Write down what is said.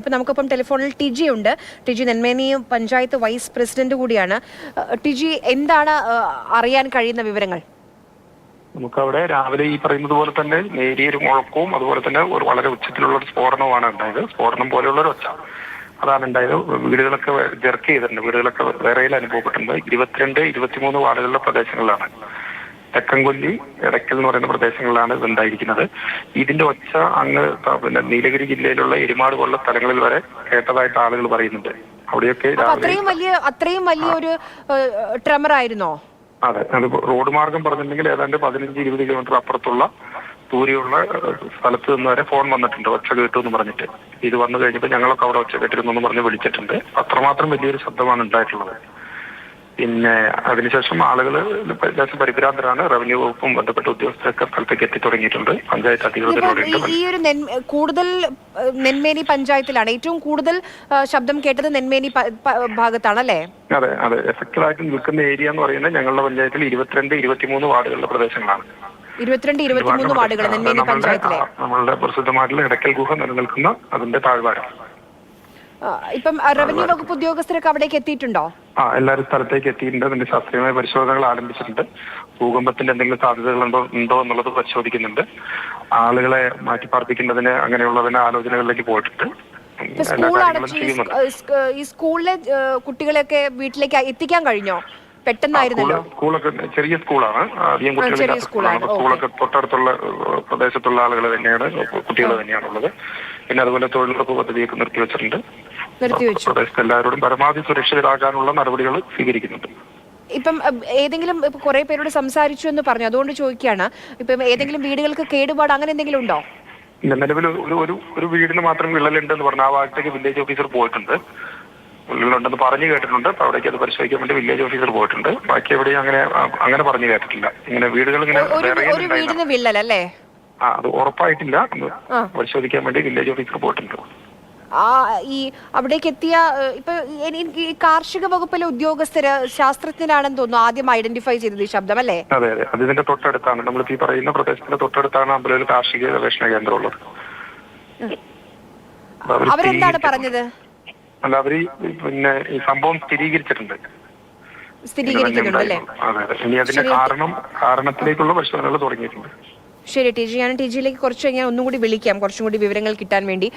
ഇപ്പം നമുക്കിപ്പം ടെലിഫോണിൽ ടിജി ഉണ്ട്. ടിജി നെന്മേനി പഞ്ചായത്ത് വൈസ് പ്രസിഡന്റ് കൂടിയാണ്. ടിജി, എന്താണ് അറിയാൻ കഴിയുന്ന വിവരങ്ങൾ? നമുക്കവിടെ രാവിലെ ഈ പറയുന്നത് പോലെ തന്നെ നേരിയൊരു മുഴക്കവും അതുപോലെ തന്നെ ഒരു വളരെ ഉച്ചത്തിലുള്ള ഒരു സ്ഫോടനവുമാണ് ഉണ്ടായത്. സ്ഫോടനം പോലെയുള്ള ഒരു ഒച്ച അതാണ് ഉണ്ടായത്. വീടുകളൊക്കെ ജെർക്ക് ചെയ്തിട്ടുണ്ട്. വീടുകളൊക്കെ വിറയിൽ അനുഭവപ്പെട്ടിട്ടുണ്ട്. 22, 23 വാർഡുകളിലെ പ്രദേശങ്ങളിലാണ്. തെക്കൻകൊല്ലി, എടക്കൽ എന്ന് പറയുന്ന പ്രദേശങ്ങളിലാണ് ഇതുണ്ടായിരിക്കുന്നത്. ഇതിന്റെ ഒച്ച അങ്ങ് പിന്നെ നീലഗിരി ജില്ലയിലുള്ള എരുമാട് പോലുള്ള സ്ഥലങ്ങളിൽ വരെ കേട്ടതായിട്ട് ആളുകൾ പറയുന്നുണ്ട്. അവിടെയൊക്കെ അത്രയും വലിയൊരു ട്രെമർ ആയിരുന്നോ? അതെ, അത് റോഡ് മാർഗം പറഞ്ഞിട്ടുണ്ടെങ്കിൽ ഏതാണ്ട് 15-20 കിലോമീറ്റർ അപ്പുറത്തുള്ള ദൂരെയുള്ള സ്ഥലത്ത് നിന്ന് വരെ ഫോൺ വന്നിട്ടുണ്ട്, ഒച്ച കേട്ടു എന്ന് പറഞ്ഞിട്ട്. ഇത് വന്നു കഴിഞ്ഞപ്പോൾ ഞങ്ങളൊക്കെ അവിടെ ഒച്ച കേട്ടിരുന്നു എന്ന് പറഞ്ഞ് വിളിച്ചിട്ടുണ്ട്. അത്രമാത്രം വലിയൊരു ശബ്ദമാണ് ഉണ്ടായിട്ടുള്ളത്. പിന്നെ അതിനുശേഷം ആളുകൾ പരിഭ്രാന്തരാണ്. റവന്യൂ വകുപ്പും ബന്ധപ്പെട്ട ഉദ്യോഗസ്ഥരൊക്കെ സ്ഥലത്തേക്ക് എത്തി തുടങ്ങിയിട്ടുണ്ട്. പഞ്ചായത്ത് അധികൃതരോട് ഈ ഒരു കൂടുതൽ നെന്മേനി പഞ്ചായത്തിലാണ് ഏറ്റവും കൂടുതൽ ശബ്ദം കേട്ടത്. നെന്മേനി ഭാഗത്താണല്ലേ? അതെ അതെ, എഫക്റ്റഡ് ആയിട്ട് നിൽക്കുന്ന ഏരിയ എന്ന് പറയുന്നത് ഞങ്ങളുടെ പഞ്ചായത്തിൽ 22, 23 വാർഡുകളുടെ പ്രദേശങ്ങളാണ്. 22, 23 വാർഡുകൾ നെന്മേനി പഞ്ചായത്തിലെ നമ്മളുടെ പ്രസിദ്ധമായിട്ടുള്ള എടക്കൽ ഗുഹ നിലനിൽക്കുന്ന അതിന്റെ താഴ്വാരം. ഇപ്പം റവന്യൂ വകുപ്പ് ഉദ്യോഗസ്ഥരൊക്കെ അവിടേക്ക് എത്തിയിട്ടുണ്ടോ? എല്ലാവരും സ്ഥലത്തേക്ക് എത്തിയിട്ടുണ്ട്. അതിന്റെ ശാസ്ത്രീയമായ പരിശോധനകൾ ആരംഭിച്ചിട്ടുണ്ട്. ഭൂകമ്പത്തിന്റെ എന്തെങ്കിലും സാധ്യതകൾ ഉണ്ടോ എന്നുള്ളത് പരിശോധിക്കുന്നുണ്ട്. ആളുകളെ മാറ്റിപ്പാർപ്പിക്കുന്നതിന് അങ്ങനെയുള്ളതിന് ആലോചനകളിലേക്ക് പോയിട്ടുണ്ട്. ഈ സ്കൂളിലെ കുട്ടികളെയൊക്കെ വീട്ടിലേക്ക് എത്തിക്കാൻ കഴിഞ്ഞോ? പെട്ടെന്നായിരുന്നല്ലോ. സ്കൂളൊക്കെ ചെറിയ സ്കൂളാണ്. അധികം കുട്ടികളില്ലാത്ത സ്കൂളാണ്. സ്കൂളൊക്കെ തൊട്ടടുത്തുള്ള പ്രദേശത്തുള്ള ആളുകൾ തന്നെയാണ്, കുട്ടികൾ തന്നെയാണുള്ളത്. പിന്നെ അതുപോലെ തൊഴിലുറപ്പ് പദ്ധതിയൊക്കെ നിർത്തിവെച്ചിട്ടുണ്ട്. പ്രദേശത്ത് എല്ലാവരോടും പരമാവധി സുരക്ഷിതരാകാനുള്ള നടപടികൾ സ്വീകരിക്കുന്നുണ്ട്. ഇപ്പം ഏതെങ്കിലും കുറെ പേരോട് സംസാരിച്ചു എന്ന് പറഞ്ഞു, അതുകൊണ്ട് ചോദിക്കുകയാണ്. ഇപ്പം ഏതെങ്കിലും വീടുകൾക്ക് കേടുപാട് അങ്ങനെ എന്തെങ്കിലും ഉണ്ടോ? നിലവിൽ ഒരു വീടിന് മാത്രം വിള്ളലുണ്ടെന്ന് പറഞ്ഞു. ആ ഭാഗത്തേക്ക് വില്ലേജ് ഓഫീസർ പോയിട്ടുണ്ട്. ഉണ്ടെന്ന് പറഞ്ഞു കേട്ടിട്ടുണ്ട്. അപ്പൊ അവിടേക്ക് അത് പരിശോധിക്കാൻ വേണ്ടി വില്ലേജ് ഓഫീസർ പോയിട്ടുണ്ട്. ബാക്കി എവിടെയും അങ്ങനെ പറഞ്ഞു കേട്ടിട്ടില്ല. ഇങ്ങനെ വീടുകൾ ഇങ്ങനെ വിള്ളലല്ലേ? അത് ഉറപ്പായിട്ടില്ല. പരിശോധിക്കാൻ വേണ്ടി വില്ലേജ് ഓഫീസർ പോയിട്ടുണ്ട്. ഈ അവിടേക്ക് എത്തിയ ഇപ്പൊ ഈ കാർഷിക വകുപ്പിലെ ഉദ്യോഗസ്ഥര് ശാസ്ത്രജ്ഞരാണെന്ന് തോന്നുന്നു ആദ്യം ഐഡന്റിഫൈ ചെയ്തത് ഈ ശബ്ദം, അല്ലേ? അതെ അതെ, അതിന്റെ തൊട്ടടുത്താണ്. നമ്മളിപ്പോ ഈ പറയുന്ന പ്രദേശത്തിന്റെ തൊട്ടടുത്താണ് അമ്പലയിൽ കാർഷിക ഗവേഷണ കേന്ദ്രം ഉള്ളത്. അവരെന്താണ് പറഞ്ഞത്? അല്ല, അവര് പിന്നെ ഈ സംഭവം സ്ഥിരീകരിച്ചിട്ടുണ്ട്. അല്ലേ? അതെ അതെ. ഇനി അതിന്റെ കാരണത്തിലേക്കുള്ള പരിശോധനകൾ തുടങ്ങിയിട്ടുണ്ട്. ശരി ടിജി, ഞാൻ ടിജിയിലേക്ക് കുറച്ച് കഴിഞ്ഞാൽ ഒന്നും കൂടി വിളിക്കാം, കുറച്ചും കൂടി വിവരങ്ങൾ കിട്ടാൻ വേണ്ടി.